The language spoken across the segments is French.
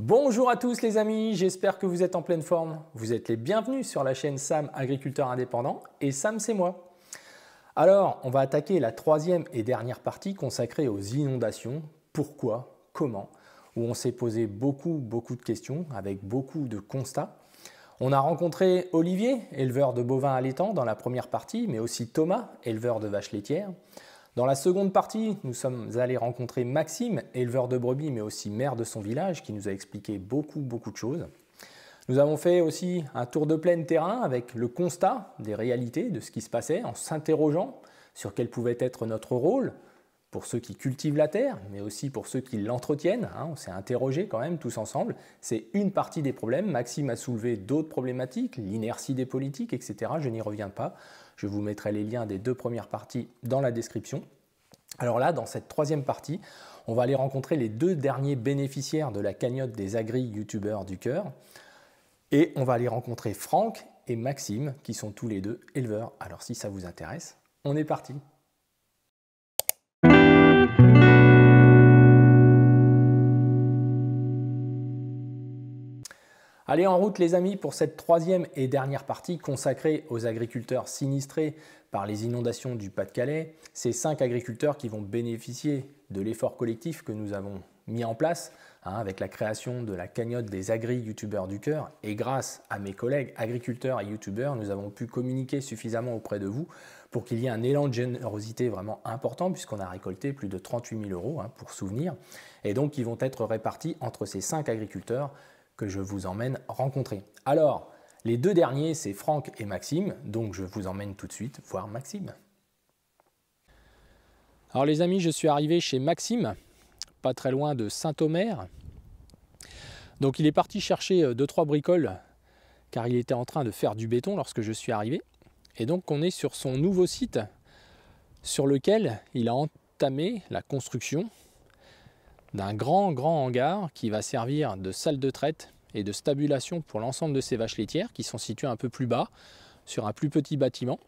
Bonjour à tous les amis, j'espère que vous êtes en pleine forme. Vous êtes les bienvenus sur la chaîne Sam Agriculteur Indépendant et Sam c'est moi. Alors, on va attaquer la troisième et dernière partie consacrée aux inondations. Pourquoi, comment, où on s'est posé beaucoup de questions avec beaucoup de constats. On a rencontré Olivier, éleveur de bovins allaitants dans la première partie, mais aussi Thomas, éleveur de vaches laitières. Dans la seconde partie, nous sommes allés rencontrer Maxime, éleveur de brebis, mais aussi maire de son village, qui nous a expliqué beaucoup de choses. Nous avons fait aussi un tour de plein terrain avec le constat des réalités de ce qui se passait, en s'interrogeant sur quel pouvait être notre rôle pour ceux qui cultivent la terre, mais aussi pour ceux qui l'entretiennent. On s'est interrogé quand même tous ensemble. C'est une partie des problèmes. Maxime a soulevé d'autres problématiques, l'inertie des politiques, etc. Je n'y reviens pas. Je vous mettrai les liens des deux premières parties dans la description. Alors là, dans cette troisième partie, on va aller rencontrer les deux derniers bénéficiaires de la cagnotte des agri-youtubeurs du cœur. Et on va aller rencontrer Franck et Maxime, qui sont tous les deux éleveurs. Alors si ça vous intéresse, on est parti. Allez en route les amis pour cette troisième et dernière partie consacrée aux agriculteurs sinistrés par les inondations du Pas-de-Calais. Ces 5 agriculteurs qui vont bénéficier de l'effort collectif que nous avons mis en place avec la création de la cagnotte des agri-youtubeurs du cœur. Et grâce à mes collègues agriculteurs et youtubeurs, nous avons pu communiquer suffisamment auprès de vous pour qu'il y ait un élan de générosité vraiment important puisqu'on a récolté plus de 38 000 € pour souvenir. Et donc ils vont être répartis entre ces 5 agriculteurs que je vous emmène rencontrer. Alors, les deux derniers, c'est Franck et Maxime, donc je vous emmène tout de suite voir Maxime. Alors les amis, je suis arrivé chez Maxime, pas très loin de Saint-Omer. Donc il est parti chercher 2-3 bricoles, car il était en train de faire du béton lorsque je suis arrivé. Et donc on est sur son nouveau site, sur lequel il a entamé la construction d'un grand hangar qui va servir de salle de traite et de stabulation pour l'ensemble de ces vaches laitières qui sont situées un peu plus bas, sur un plus petit bâtiment.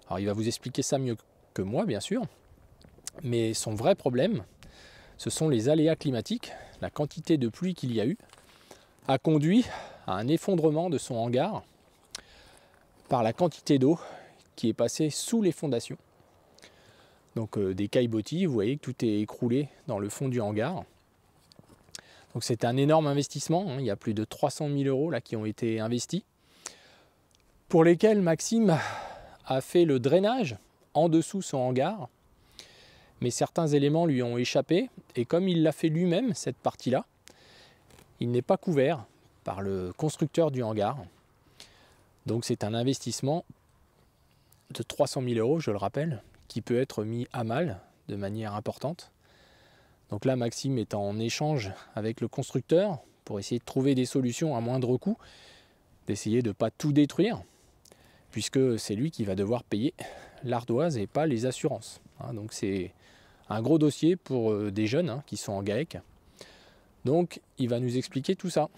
Alors il va vous expliquer ça mieux que moi bien sûr, mais son vrai problème, ce sont les aléas climatiques. La quantité de pluie qu'il y a eu a conduit à un effondrement de son hangar par la quantité d'eau qui est passée sous les fondations. Donc des caillebotis, vous voyez que tout est écroulé dans le fond du hangar. Donc c'est un énorme investissement, il y a plus de 300 000 € là qui ont été investis, pour lesquels Maxime a fait le drainage en dessous son hangar, mais certains éléments lui ont échappé, et comme il l'a fait lui-même, cette partie-là, il n'est pas couvert par le constructeur du hangar. Donc c'est un investissement de 300 000 €, je le rappelle, qui peut être mis à mal de manière importante. Donc là, Maxime est en échange avec le constructeur pour essayer de trouver des solutions à moindre coût, d'essayer de ne pas tout détruire, puisque c'est lui qui va devoir payer l'ardoise et pas les assurances. Donc c'est un gros dossier pour des jeunes qui sont en GAEC. Donc il va nous expliquer tout ça.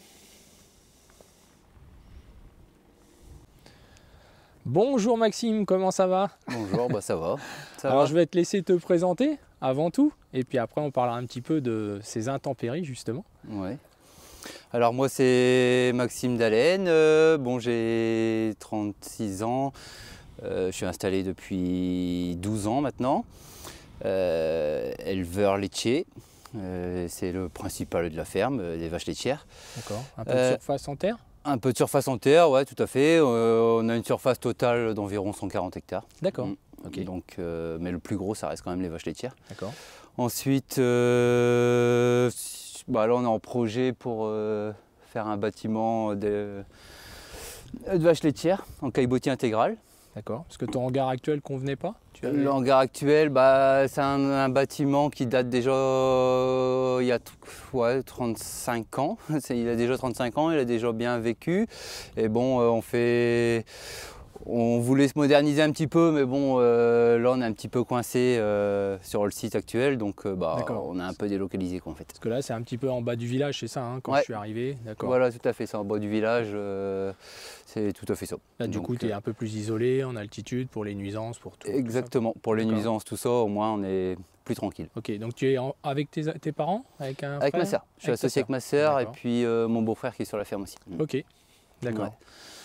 Bonjour Maxime, comment ça va? Bonjour, ça va. Alors je vais te laisser te présenter avant tout, et puis après on parlera un petit peu de ces intempéries justement. Ouais. Alors moi c'est Maxime Dallène, j'ai 36 ans, je suis installé depuis 12 ans maintenant, éleveur laitier, c'est le principal de la ferme, des vaches laitières. D'accord, un peu de surface en terre? Un peu de surface en terre, ouais, tout à fait. On a une surface totale d'environ 140 hectares. D'accord. Okay. Donc, mais le plus gros, ça reste quand même les vaches laitières. D'accord. Ensuite, là, on est en projet pour faire un bâtiment de vaches laitières en caillebotis intégral. D'accord. Parce que ton hangar actuel ne convenait pas? Le hangar actuel, c'est un bâtiment qui date déjà il y a 35 ans. Il a déjà 35 ans, il a déjà bien vécu. Et bon, On voulait se moderniser un petit peu, mais bon, là on est un petit peu coincé sur le site actuel, donc on a un peu délocalisé quoi, en fait. Parce que là, c'est un petit peu en bas du village, c'est ça, hein, quand je suis arrivé. D'accord. Voilà, tout à fait, c'est en bas du village, c'est tout à fait ça. Là, du coup, tu es un peu plus isolé, en altitude, pour les nuisances, pour tout. Exactement, tout ça. pour les nuisances, tout ça, au moins on est plus tranquille. Ok, donc tu es avec tes parents, avec un Avec frère? ma sœur, je suis associé avec ma sœur et puis mon beau-frère qui est sur la ferme aussi. Ok, d'accord. Ouais.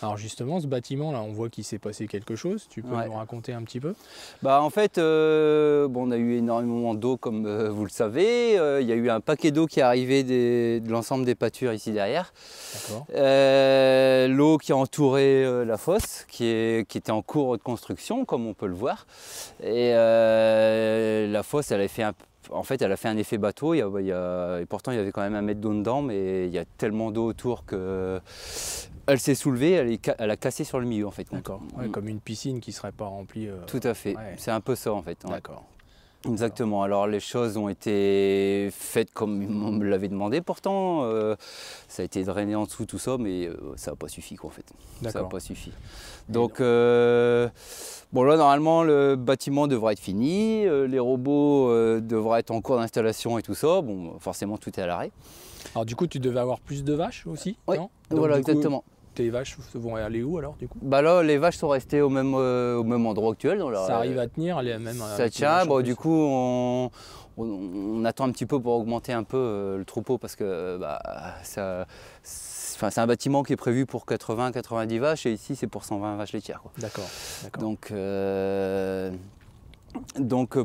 Alors justement, ce bâtiment là, on voit qu'il s'est passé quelque chose. Tu peux nous raconter un petit peu? En fait, on a eu énormément d'eau comme vous le savez. Il y a eu un paquet d'eau qui est arrivé de l'ensemble des pâtures ici derrière. L'eau qui a entouré la fosse, qui était en cours de construction, comme on peut le voir. Et la fosse, elle a fait elle a fait un effet bateau, et pourtant il y avait quand même 1 mètre d'eau dedans, mais il y a tellement d'eau autour que elle s'est soulevée, elle a cassé sur le milieu en fait. D'accord, comme une piscine qui ne serait pas remplie. Tout à fait, c'est un peu ça en fait. D'accord. Exactement, alors les choses ont été faites comme on me l'avait demandé pourtant, ça a été drainé en dessous tout ça, mais ça n'a pas suffi quoi en fait. Ça n'a pas suffi. Donc là normalement le bâtiment devrait être fini, les robots devraient être en cours d'installation et tout ça, bon forcément tout est à l'arrêt. Alors du coup tu devais avoir plus de vaches aussi, oui, non? Voilà exactement. Tes vaches vont aller où alors du coup? Là les vaches sont restées au même endroit actuel. Ça arrive à tenir même. Ça tient, du coup on attend un petit peu pour augmenter un peu le troupeau parce que c'est un bâtiment qui est prévu pour 80-90 vaches et ici c'est pour 120 vaches laitières. D'accord. Donc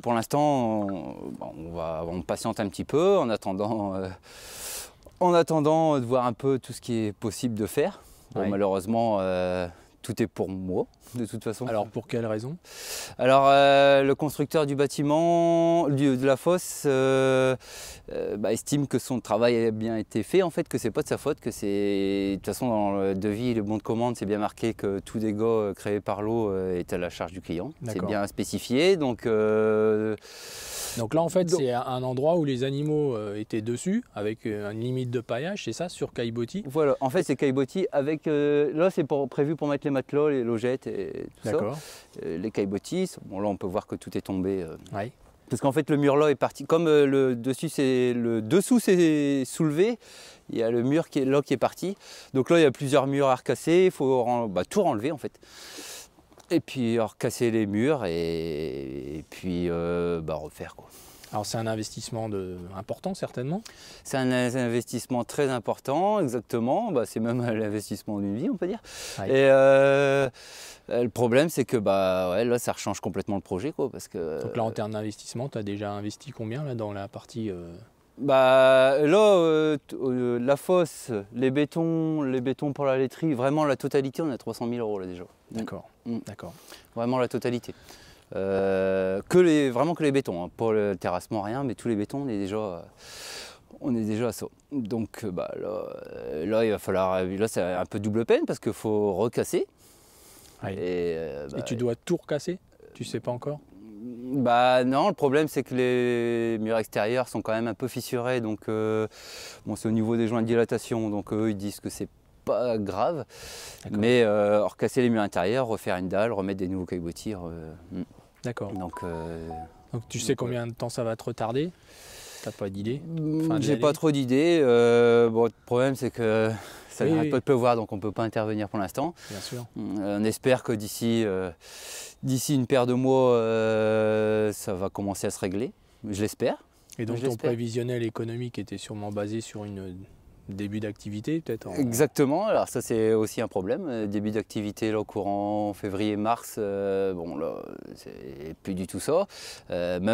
pour l'instant on patiente un petit peu en attendant de voir un peu tout ce qui est possible de faire. Bon, malheureusement, tout est pour moi, de toute façon. Alors, pour quelle raison? Alors, le constructeur du bâtiment, de la fosse, estime que son travail a bien été fait, en fait, que c'est pas de sa faute, que c'est... De toute façon, dans le devis et le bon de commande, c'est bien marqué que tout dégât créé par l'eau est à la charge du client. C'est bien spécifié, donc... Donc là, en fait, c'est un endroit où les animaux étaient dessus, avec une limite de paillage, c'est ça, sur caillebotis? Voilà, en fait, c'est caillebotis avec... là, c'est prévu pour mettre les matelas, les logettes et tout ça. Les caillebotis, bon, là, on peut voir que tout est tombé. Parce qu'en fait, le mur là est parti. Comme le dessous s'est soulevé, il y a le mur qui est parti. Donc là, il y a plusieurs murs à recasser, il faut tout renlever, en fait. Et puis recasser les murs et puis refaire quoi. Alors c'est un investissement important certainement? C'est un investissement très important, exactement. C'est même l'investissement d'une vie on peut dire. Et le problème c'est que là ça rechange complètement le projet quoi. Parce que, donc là en termes d'investissement, tu as déjà investi combien là, dans la partie la fosse, les bétons pour la laiterie, vraiment la totalité, on a 300 000 € là déjà. D'accord, d'accord. Vraiment la totalité. Vraiment que les bétons, hein. Pas le terrassement, rien, mais tous les bétons, on est déjà à ça. Donc là, il va falloir, là c'est un peu double peine parce qu'il faut recasser. Et tu dois tout recasser? Tu sais pas encore? Non, le problème c'est que les murs extérieurs sont quand même un peu fissurés, donc c'est au niveau des joints de dilatation, donc eux ils disent que c'est pas grave, mais recasser les murs intérieurs, refaire une dalle, remettre des nouveaux caillebotis. D'accord. Donc tu sais combien de temps ça va te retarder? T'as pas d'idée? J'ai pas trop d'idées. Le problème c'est que ça n'arrête pas de pleuvoir, donc on ne peut pas intervenir pour l'instant. Bien sûr. On espère que d'ici une paire de mois, ça va commencer à se régler. Je l'espère. Et donc ton prévisionnel économique était sûrement basé sur une début d'activité peut-être? Exactement, alors ça c'est aussi un problème. Début d'activité là, au courant février-mars, là c'est plus du tout ça. Parce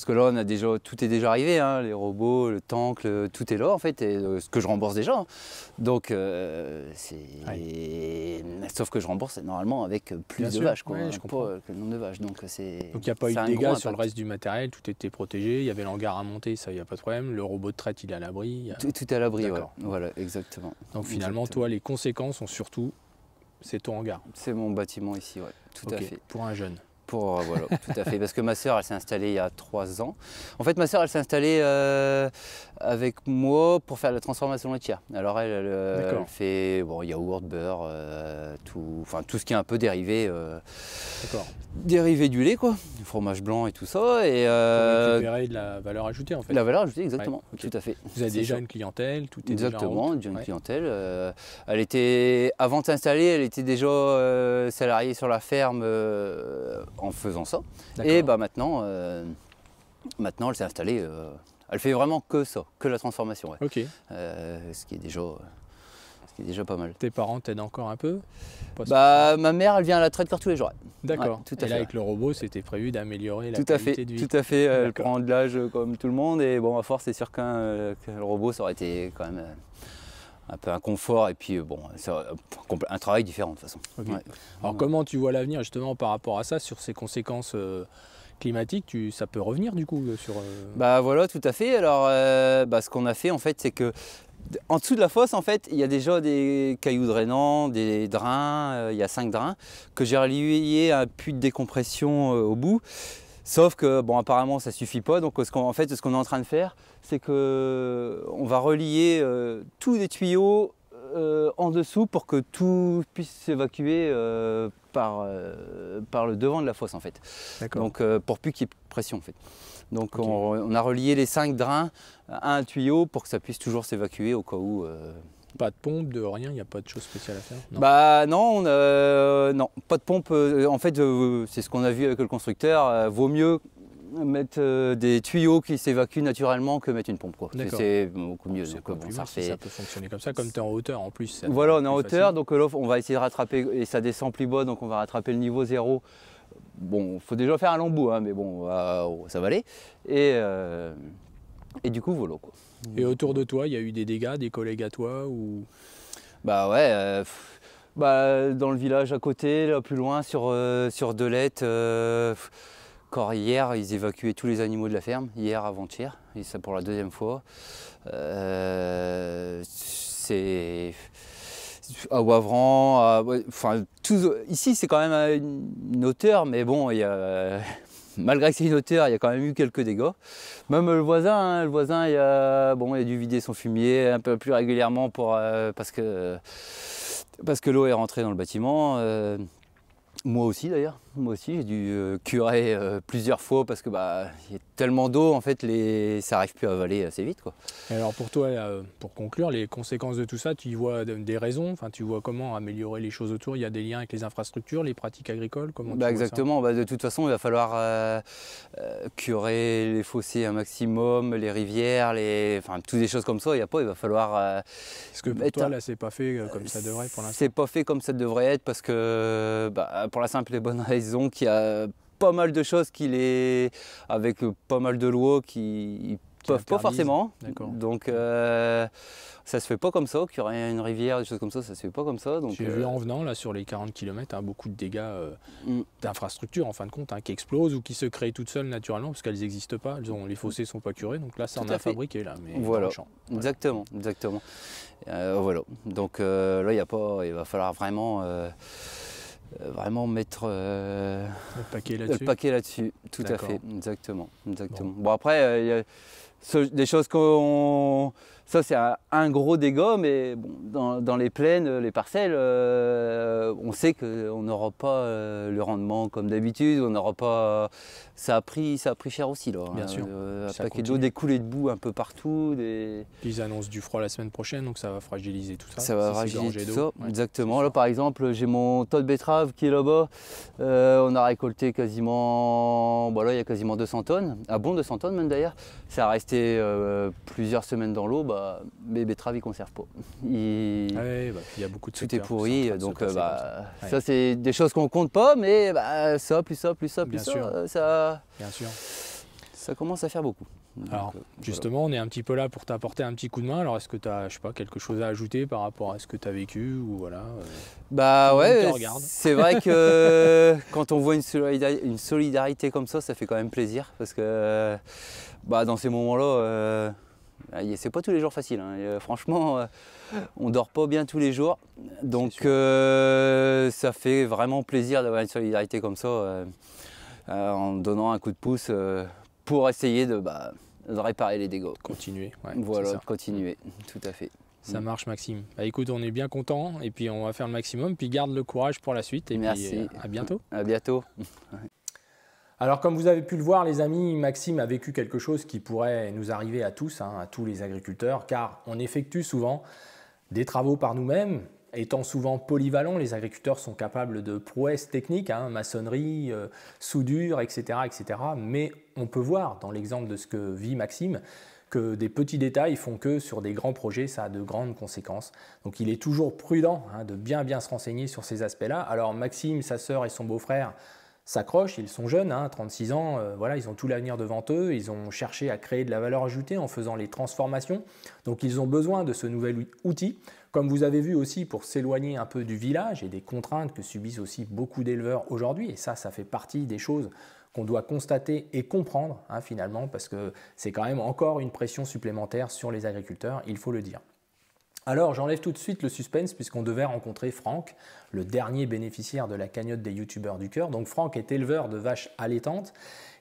que là on a tout est déjà arrivé, hein, les robots, le tank, tout est là en fait, et ce que je rembourse déjà. Hein. Donc sauf que je rembourse normalement avec plus de vaches, quoi, je comprends. Pas que le nombre de vaches. Donc il n'y a pas eu de dégâts sur le reste du matériel, tout était protégé, il y avait l'hangar à monter, ça il n'y a pas de problème, le robot de traite il est à l'abri. Tout est à l'abri, voilà, exactement. Donc finalement toi les conséquences sont surtout, c'est ton hangar. C'est mon bâtiment ici, tout à fait. Pour un jeune. Voilà, tout à fait. Parce que ma sœur, elle s'est installée il y a 3 ans. En fait, ma sœur, elle s'est installée avec moi pour faire la transformation laitière. Alors elle fait yaourt, beurre, tout ce qui est un peu dérivé, dérivé du lait, quoi, du fromage blanc et tout ça. Et pour récupérer de la valeur ajoutée en fait. La valeur ajoutée, exactement, tout à fait. Vous avez déjà une clientèle, tout est exactement, déjà une clientèle. Elle était, avant de s'installer, elle était déjà salariée sur la ferme en faisant ça. Et maintenant, elle s'est installée. Elle fait vraiment que ça, que la transformation. Ouais. Ce qui est déjà pas mal. Tes parents t'aident encore un peu? Ma mère, elle vient à la traite tous les jours. D'accord. Ouais, et là, avec le robot, c'était prévu d'améliorer la qualité de vie. Tout à fait. Elle prend de l'âge comme tout le monde. Et bon, à force, c'est sûr qu'un robot, ça aurait été quand même un peu un confort. Et puis, un travail différent de toute façon. Alors, comment tu vois l'avenir justement par rapport à ça, sur ses conséquences climatique, ça peut revenir du coup sur... Voilà, tout à fait. Alors, ce qu'on a fait en fait, c'est que en dessous de la fosse, en fait, il y a déjà des cailloux drainants, des drains, il y a 5 drains que j'ai reliés à un puits de décompression au bout. Sauf que, apparemment, ça ne suffit pas. Donc, ce qu'on est en train de faire, c'est qu'on va relier tous les tuyaux en dessous pour que tout puisse s'évacuer par le devant de la fosse en fait. Donc pour plus qu'il y ait pression en fait. Donc on a relié les 5 drains à un tuyau pour que ça puisse toujours s'évacuer au cas où. Pas de pompe, de rien, il n'y a pas de choses spéciales à faire? Non, non, pas de pompe. En fait, c'est ce qu'on a vu avec le constructeur. Vaut mieux mettre des tuyaux qui s'évacuent naturellement que mettre une pompe. C'est beaucoup mieux. Ça peut fonctionner comme ça, comme tu es en hauteur en plus. Voilà, on est en hauteur, donc là on va essayer de rattraper, et ça descend plus bas, donc on va rattraper le niveau 0. Bon, il faut déjà faire un long bout, mais bon, ça va aller. Et du coup, voilà. Et autour de toi, il y a eu des dégâts, des collègues à toi ou... dans le village à côté, là plus loin, sur Delette. Hier, ils évacuaient tous les animaux de la ferme, hier, avant-hier, et ça pour la 2e fois. C'est à Wavran, ici c'est quand même une hauteur, mais bon, malgré que c'est une hauteur, il y a quand même eu quelques dégâts. Même le voisin, il a dû vider son fumier un peu plus régulièrement parce que l'eau est rentrée dans le bâtiment. Moi aussi d'ailleurs, j'ai dû curer plusieurs fois parce que il y a tellement d'eau en fait, ça n'arrive plus à avaler assez vite quoi. Et alors pour toi, pour conclure, les conséquences de tout ça, tu y vois des raisons, tu vois comment améliorer les choses autour, il y a des liens avec les infrastructures, les pratiques agricoles, comment tu exactement, vois ça? De toute façon il va falloir curer les fossés un maximum, les rivières, toutes des choses comme ça, il va falloir... Est-ce que pour toi là c'est pas fait comme ça devrait pour l'instant? C'est pas fait comme ça devrait être parce que pour la simple et bonne raison qu'il y a pas mal de choses avec pas mal de lois qui peuvent pas forcément. Donc ça se fait pas comme ça, qu'il y aurait une rivière, des choses comme ça se fait pas comme ça. J'ai vu en venant là sur les 40 km beaucoup de dégâts d'infrastructures en fin de compte qui explosent ou qui se créent toutes seules naturellement parce qu'elles n'existent pas, les fossés sont pas curés, donc là ça en a fabriqué là, mais voilà. Dans le champ. Exactement. Voilà. Donc là il va falloir vraiment mettre le paquet là-dessus. Tout à fait, exactement. Bon après, il y a des choses ça c'est un gros dégât, mais bon, dans les plaines, les parcelles, on sait qu'on n'aura pas le rendement comme d'habitude, on n'aura pas... Ça a pris cher aussi là. Bien sûr. Un paquet d'eau, des coulées de boue un peu partout. Ils annoncent du froid la semaine prochaine, donc ça va fragiliser tout ça. Ça va fragiliser tout ça, exactement. Là par exemple, j'ai mon tas de betteraves qui est là-bas. On a récolté quasiment... là il y a quasiment 200 tonnes. 200 tonnes même d'ailleurs. Ça a resté plusieurs semaines dans l'eau. Mes betteraves ils conservent pas. Il y a beaucoup de tout est pourri, donc ça c'est des choses qu'on compte pas, mais ça, plus ça, Bien sûr. Ça commence à faire beaucoup. Alors justement, on est un petit peu là pour t'apporter un petit coup de main. Alors est-ce que tu as, quelque chose à ajouter par rapport à ce que tu as vécu ou voilà c'est vrai que quand on voit une solidarité comme ça fait quand même plaisir parce que dans ces moments-là. C'est pas tous les jours facile, franchement on dort pas bien tous les jours, donc ça fait vraiment plaisir d'avoir une solidarité comme ça en donnant un coup de pouce pour essayer réparer les dégâts. Continuer. Ouais, voilà, continuer, tout à fait. Ça marche, Maxime. Bah, écoute, on est bien content et puis on va faire le maximum. Puis garde le courage pour la suite et merci. Puis à bientôt. À bientôt. Alors comme vous avez pu le voir les amis, Maxime a vécu quelque chose qui pourrait nous arriver à tous, à tous les agriculteurs, car on effectue souvent des travaux par nous-mêmes. Étant souvent polyvalents, les agriculteurs sont capables de prouesses techniques, maçonnerie, soudure, etc., etc. Mais on peut voir dans l'exemple de ce que vit Maxime, que des petits détails font que sur des grands projets, ça a de grandes conséquences. Donc il est toujours prudent de bien se renseigner sur ces aspects-là. Alors Maxime, sa sœur et son beau-frère s'accrochent, ils sont jeunes, 36 ans, voilà, ils ont tout l'avenir devant eux, ils ont cherché à créer de la valeur ajoutée en faisant les transformations, donc ils ont besoin de ce nouvel outil, comme vous avez vu aussi pour s'éloigner un peu du village et des contraintes que subissent aussi beaucoup d'éleveurs aujourd'hui, et ça fait partie des choses qu'on doit constater et comprendre finalement, parce que c'est quand même encore une pression supplémentaire sur les agriculteurs, il faut le dire. Alors j'enlève tout de suite le suspense puisqu'on devait rencontrer Franck, le dernier bénéficiaire de la cagnotte des youtubeurs du cœur. Donc Franck est éleveur de vaches allaitantes.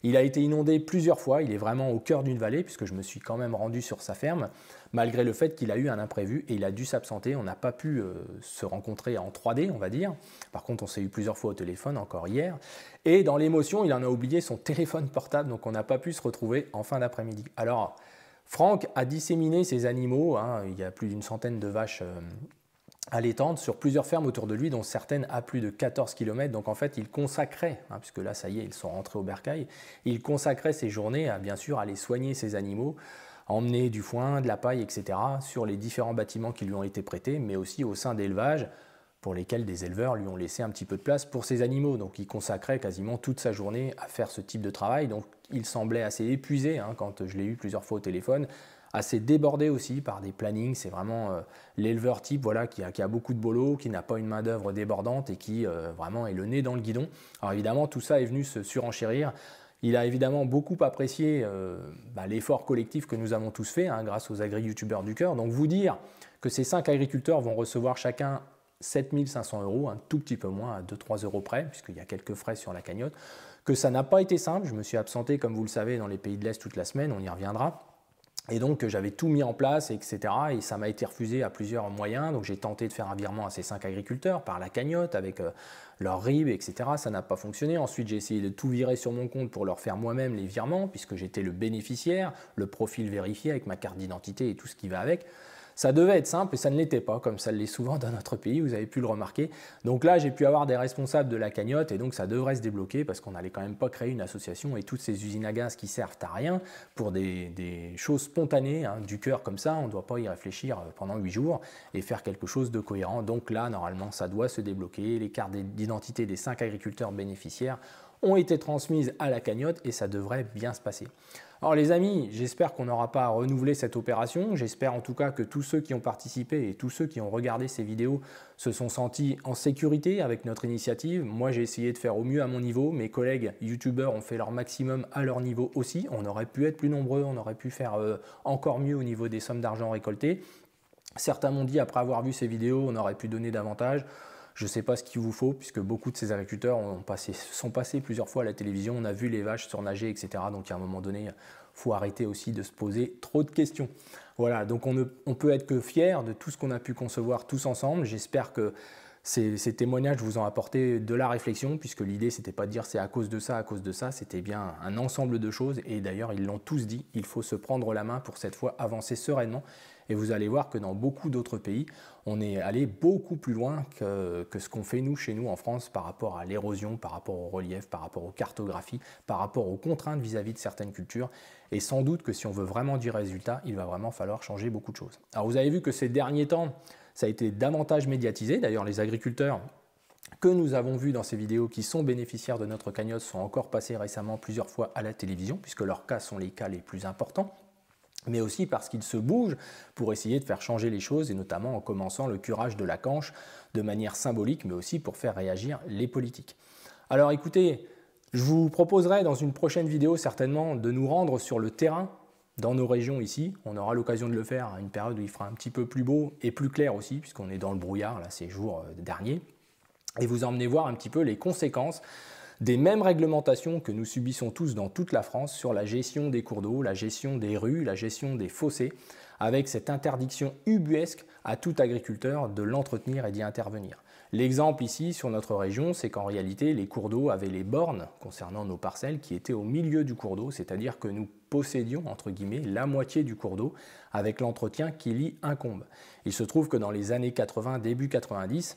Il a été inondé plusieurs fois, il est vraiment au cœur d'une vallée puisque je me suis quand même rendu sur sa ferme, malgré le fait qu'il a eu un imprévu et il a dû s'absenter. On n'a pas pu se rencontrer en 3D, on va dire. Par contre, on s'est eu plusieurs fois au téléphone, encore hier. Et dans l'émotion, il en a oublié son téléphone portable, donc on n'a pas pu se retrouver en fin d'après-midi. Alors, Franck a disséminé ses animaux, il y a plus d'une centaine de vaches allaitantes sur plusieurs fermes autour de lui, dont certaines à plus de 14 km. Donc en fait, il consacrait, puisque là ça y est, ils sont rentrés au bercail, il consacrait ses journées à bien sûr aller soigner ses animaux, à emmener du foin, de la paille, etc. sur les différents bâtiments qui lui ont été prêtés, mais aussi au sein d'élevage, pour lesquels des éleveurs lui ont laissé un petit peu de place pour ses animaux. Donc il consacrait quasiment toute sa journée à faire ce type de travail. Donc il semblait assez épuisé quand je l'ai eu plusieurs fois au téléphone, assez débordé aussi par des plannings. C'est vraiment l'éleveur type qui a beaucoup de boulot, qui n'a pas une main d'œuvre débordante et qui vraiment est le nez dans le guidon. Alors évidemment tout ça est venu se surenchérir. Il a évidemment beaucoup apprécié l'effort collectif que nous avons tous fait grâce aux agri-youtubeurs du cœur. Donc vous dire que ces 5 agriculteurs vont recevoir chacun 7 500 €, un tout petit peu moins, à 2-3 € près, puisqu'il y a quelques frais sur la cagnotte, que ça n'a pas été simple. Je me suis absenté, comme vous le savez, dans les pays de l'Est toute la semaine, on y reviendra. Et donc j'avais tout mis en place, etc. Et ça m'a été refusé à plusieurs moyens. Donc j'ai tenté de faire un virement à ces 5 agriculteurs par la cagnotte, avec leur RIB, etc. Ça n'a pas fonctionné. Ensuite j'ai essayé de tout virer sur mon compte pour leur faire moi-même les virements, puisque j'étais le bénéficiaire, le profil vérifié avec ma carte d'identité et tout ce qui va avec. Ça devait être simple et ça ne l'était pas, comme ça l'est souvent dans notre pays, vous avez pu le remarquer. Donc là, j'ai pu avoir des responsables de la cagnotte et donc ça devrait se débloquer parce qu'on n'allait quand même pas créer une association et toutes ces usines à gaz qui servent à rien pour des choses spontanées, du cœur comme ça, on ne doit pas y réfléchir pendant 8 jours et faire quelque chose de cohérent. Donc là, normalement, ça doit se débloquer. Les cartes d'identité des 5 agriculteurs bénéficiaires ont été transmises à la cagnotte et ça devrait bien se passer. Alors les amis, j'espère qu'on n'aura pas à renouveler cette opération, j'espère en tout cas que tous ceux qui ont participé et tous ceux qui ont regardé ces vidéos se sont sentis en sécurité avec notre initiative. Moi j'ai essayé de faire au mieux à mon niveau, mes collègues youtubeurs ont fait leur maximum à leur niveau aussi, on aurait pu être plus nombreux, on aurait pu faire encore mieux au niveau des sommes d'argent récoltées. Certains m'ont dit après avoir vu ces vidéos, on aurait pu donner davantage. Je ne sais pas ce qu'il vous faut, puisque beaucoup de ces agriculteurs sont passés plusieurs fois à la télévision, on a vu les vaches surnager, etc. Donc à un moment donné, il faut arrêter aussi de se poser trop de questions. Voilà, donc on peut être que fiers de tout ce qu'on a pu concevoir tous ensemble. J'espère que ces témoignages vous ont apporté de la réflexion, puisque l'idée, ce n'était pas de dire c'est à cause de ça, c'était bien un ensemble de choses. Et d'ailleurs, ils l'ont tous dit, il faut se prendre la main pour cette fois avancer sereinement. Et vous allez voir que dans beaucoup d'autres pays, on est allé beaucoup plus loin que ce qu'on fait nous, chez nous en France, par rapport à l'érosion, par rapport au relief, par rapport aux cartographies, par rapport aux contraintes vis-à-vis de certaines cultures. Et sans doute que si on veut vraiment du résultat, il va vraiment falloir changer beaucoup de choses. Alors vous avez vu que ces derniers temps, ça a été davantage médiatisé. D'ailleurs, les agriculteurs que nous avons vus dans ces vidéos qui sont bénéficiaires de notre cagnotte sont encore passés récemment plusieurs fois à la télévision, puisque leurs cas sont les cas les plus importants, mais aussi parce qu'ils se bougent pour essayer de faire changer les choses, et notamment en commençant le curage de la canche de manière symbolique, mais aussi pour faire réagir les politiques. Alors écoutez, je vous proposerai dans une prochaine vidéo certainement de nous rendre sur le terrain dans nos régions ici. On aura l'occasion de le faire à une période où il fera un petit peu plus beau et plus clair aussi, puisqu'on est dans le brouillard là, ces jours derniers, et vous emmener voir un petit peu les conséquences des mêmes réglementations que nous subissons tous dans toute la France sur la gestion des cours d'eau, la gestion des rues, la gestion des fossés, avec cette interdiction ubuesque à tout agriculteur de l'entretenir et d'y intervenir. L'exemple ici sur notre région, c'est qu'en réalité, les cours d'eau avaient les bornes concernant nos parcelles qui étaient au milieu du cours d'eau, c'est-à-dire que nous possédions, entre guillemets, la moitié du cours d'eau avec l'entretien qui y incombe. Il se trouve que dans les années 80, début 90,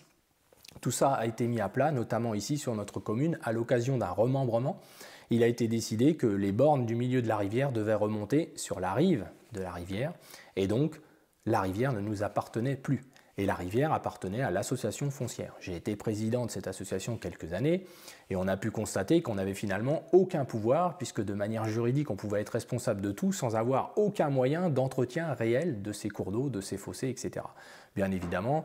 tout ça a été mis à plat, notamment ici sur notre commune, à l'occasion d'un remembrement. Il a été décidé que les bornes du milieu de la rivière devaient remonter sur la rive de la rivière, et donc la rivière ne nous appartenait plus. Et la rivière appartenait à l'association foncière. J'ai été président de cette association quelques années et on a pu constater qu'on n'avait finalement aucun pouvoir puisque de manière juridique on pouvait être responsable de tout sans avoir aucun moyen d'entretien réel de ces cours d'eau, de ces fossés, etc. Bien évidemment,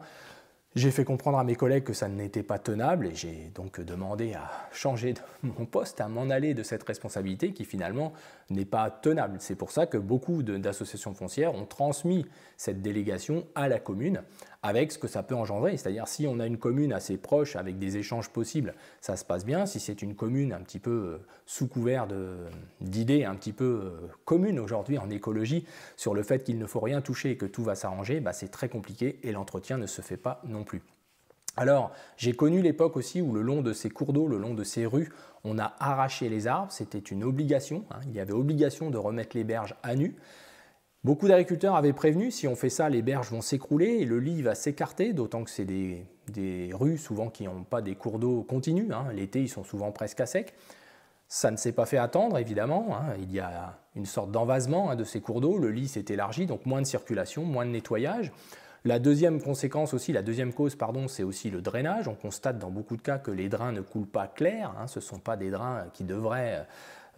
j'ai fait comprendre à mes collègues que ça n'était pas tenable et j'ai donc demandé à changer de mon poste, à m'en aller de cette responsabilité qui finalement n'est pas tenable. C'est pour ça que beaucoup d'associations foncières ont transmis cette délégation à la commune avec ce que ça peut engendrer. C'est-à-dire si on a une commune assez proche avec des échanges possibles, ça se passe bien. Si c'est une commune un petit peu sous couvert d'idées un petit peu communes aujourd'hui en écologie sur le fait qu'il ne faut rien toucher et que tout va s'arranger, bah, c'est très compliqué et l'entretien ne se fait pas non plus. Alors, j'ai connu l'époque aussi où le long de ces cours d'eau, le long de ces rues, on a arraché les arbres, c'était une obligation, hein. Il y avait obligation de remettre les berges à nu. Beaucoup d'agriculteurs avaient prévenu, si on fait ça, les berges vont s'écrouler et le lit va s'écarter, d'autant que c'est des rues souvent qui n'ont pas des cours d'eau continus, hein. L'été, ils sont souvent presque à sec. Ça ne s'est pas fait attendre, évidemment, hein. Il y a une sorte d'envasement, hein, de ces cours d'eau, le lit s'est élargi, donc moins de circulation, moins de nettoyage. La deuxième conséquence aussi, la deuxième cause, pardon, c'est aussi le drainage. On constate dans beaucoup de cas que les drains ne coulent pas clair, hein. Ce ne sont pas des drains qui devraient...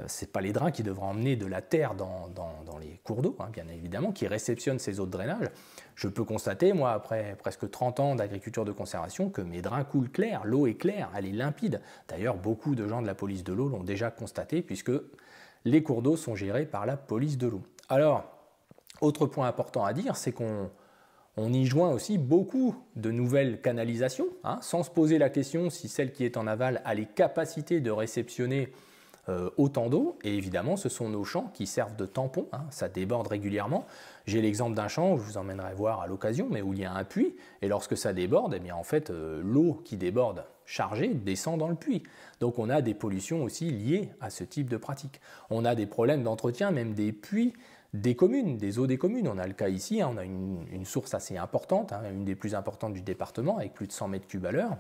c'est pas les drains qui devraient emmener de la terre dans les cours d'eau, hein, bien évidemment, qui réceptionnent ces eaux de drainage. Je peux constater, moi, après presque 30 ans d'agriculture de conservation, que mes drains coulent clair, l'eau est claire, elle est limpide. D'ailleurs, beaucoup de gens de la police de l'eau l'ont déjà constaté, puisque les cours d'eau sont gérés par la police de l'eau. Alors, autre point important à dire, c'est qu'on y joint aussi beaucoup de nouvelles canalisations, hein, sans se poser la question si celle qui est en aval a les capacités de réceptionner autant d'eau, et évidemment ce sont nos champs qui servent de tampons, hein, ça déborde régulièrement. J'ai l'exemple d'un champ, je vous emmènerai voir à l'occasion, mais où il y a un puits, et lorsque ça déborde, eh bien en fait l'eau qui déborde chargée descend dans le puits. Donc on a des pollutions aussi liées à ce type de pratique. On a des problèmes d'entretien, même des puits des communes, des eaux des communes. On a le cas ici, hein, on a une source assez importante, hein, une des plus importantes du département, avec plus de 100 mètres cubes à l'heure.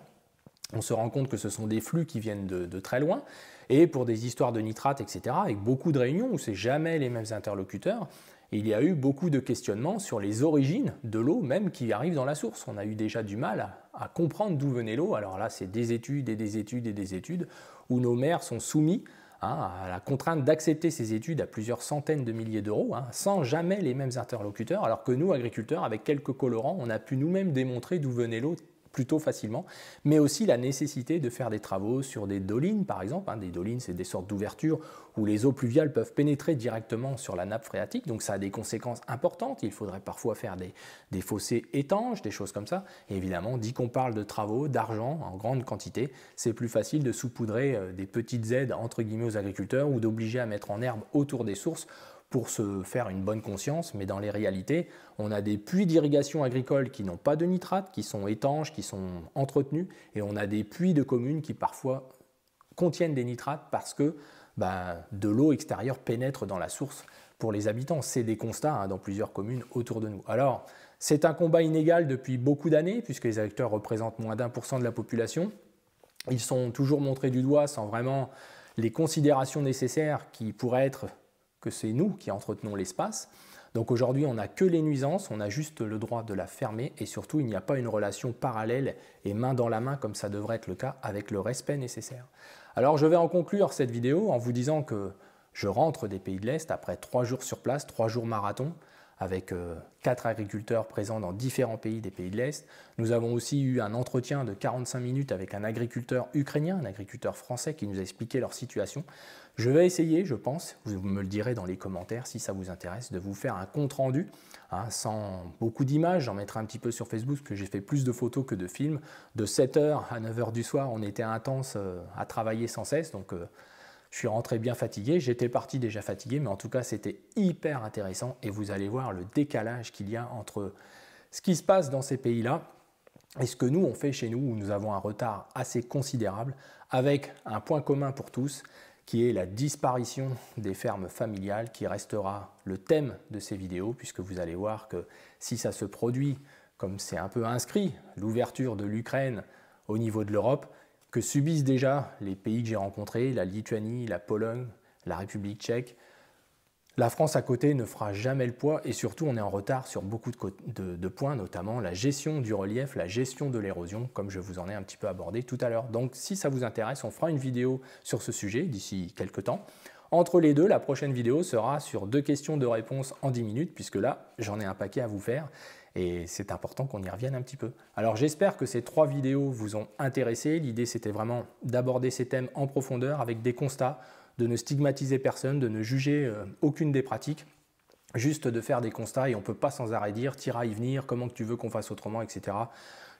On se rend compte que ce sont des flux qui viennent de très loin, et pour des histoires de nitrates, etc., avec beaucoup de réunions où c'est jamais les mêmes interlocuteurs, il y a eu beaucoup de questionnements sur les origines de l'eau même qui arrive dans la source. On a eu déjà du mal à comprendre d'où venait l'eau. Alors là, c'est des études et des études et des études où nos maires sont soumis, hein, à la contrainte d'accepter ces études à plusieurs centaines de milliers d'euros, hein, sans jamais les mêmes interlocuteurs, alors que nous, agriculteurs, avec quelques colorants, on a pu nous-mêmes démontrer d'où venait l'eau plutôt facilement, mais aussi la nécessité de faire des travaux sur des dolines, par exemple. Hein. Des dolines, c'est des sortes d'ouvertures où les eaux pluviales peuvent pénétrer directement sur la nappe phréatique, donc ça a des conséquences importantes. Il faudrait parfois faire des fossés étanches, des choses comme ça. Et évidemment, dès qu'on parle de travaux, d'argent en grande quantité, c'est plus facile de saupoudrer des petites aides entre guillemets aux agriculteurs ou d'obliger à mettre en herbe autour des sources pour se faire une bonne conscience, mais dans les réalités, on a des puits d'irrigation agricole qui n'ont pas de nitrate, qui sont étanches, qui sont entretenus, et on a des puits de communes qui parfois contiennent des nitrates parce que de l'eau extérieure pénètre dans la source pour les habitants. C'est des constats, hein, dans plusieurs communes autour de nous. Alors, c'est un combat inégal depuis beaucoup d'années, puisque les agriculteurs représentent moins d'1% de la population. Ils sont toujours montrés du doigt sans vraiment les considérations nécessaires qui pourraient être que c'est nous qui entretenons l'espace. Donc aujourd'hui, on n'a que les nuisances, on a juste le droit de la fermer et surtout, il n'y a pas une relation parallèle et main dans la main comme ça devrait être le cas avec le respect nécessaire. Alors je vais en conclure cette vidéo en vous disant que je rentre des pays de l'Est après 3 jours sur place, 3 jours marathon, avec 4 agriculteurs présents dans différents pays des pays de l'Est. Nous avons aussi eu un entretien de 45 minutes avec un agriculteur ukrainien, un agriculteur français qui nous a expliqué leur situation. Je vais essayer, je pense, vous me le direz dans les commentaires si ça vous intéresse, de vous faire un compte-rendu, hein, sans beaucoup d'images. J'en mettrai un petit peu sur Facebook parce que j'ai fait plus de photos que de films. De 7h à 9h du soir, on était intense à travailler sans cesse, donc je suis rentré bien fatigué. J'étais parti déjà fatigué, mais en tout cas, c'était hyper intéressant et vous allez voir le décalage qu'il y a entre ce qui se passe dans ces pays-là et ce que nous, on fait chez nous, où nous avons un retard assez considérable, avec un point commun pour tous, qui est la disparition des fermes familiales, qui restera le thème de ces vidéos, puisque vous allez voir que si ça se produit, comme c'est un peu inscrit, l'ouverture de l'Ukraine au niveau de l'Europe, que subissent déjà les pays que j'ai rencontrés, la Lituanie, la Pologne, la République tchèque, la France à côté ne fera jamais le poids et surtout on est en retard sur beaucoup de points, notamment la gestion du relief, la gestion de l'érosion, comme je vous en ai un petit peu abordé tout à l'heure. Donc si ça vous intéresse, on fera une vidéo sur ce sujet d'ici quelques temps. Entre les deux, la prochaine vidéo sera sur 2 questions de réponse en 10 minutes, puisque là, j'en ai un paquet à vous faire et c'est important qu'on y revienne un petit peu. Alors j'espère que ces 3 vidéos vous ont intéressé. L'idée, c'était vraiment d'aborder ces thèmes en profondeur avec des constats, de ne stigmatiser personne, de ne juger aucune des pratiques, juste de faire des constats et on ne peut pas sans arrêt dire « t'iras y venir, comment que tu veux qu'on fasse autrement, etc. »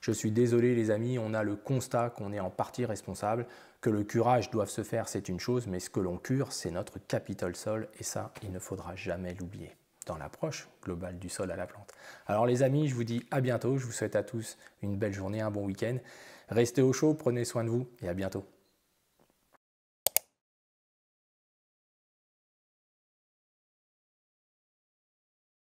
Je suis désolé les amis, on a le constat qu'on est en partie responsable, que le curage doit se faire, c'est une chose, mais ce que l'on cure, c'est notre capital sol et ça, il ne faudra jamais l'oublier dans l'approche globale du sol à la plante. Alors les amis, je vous dis à bientôt, je vous souhaite à tous une belle journée, un bon week-end. Restez au chaud, prenez soin de vous et à bientôt.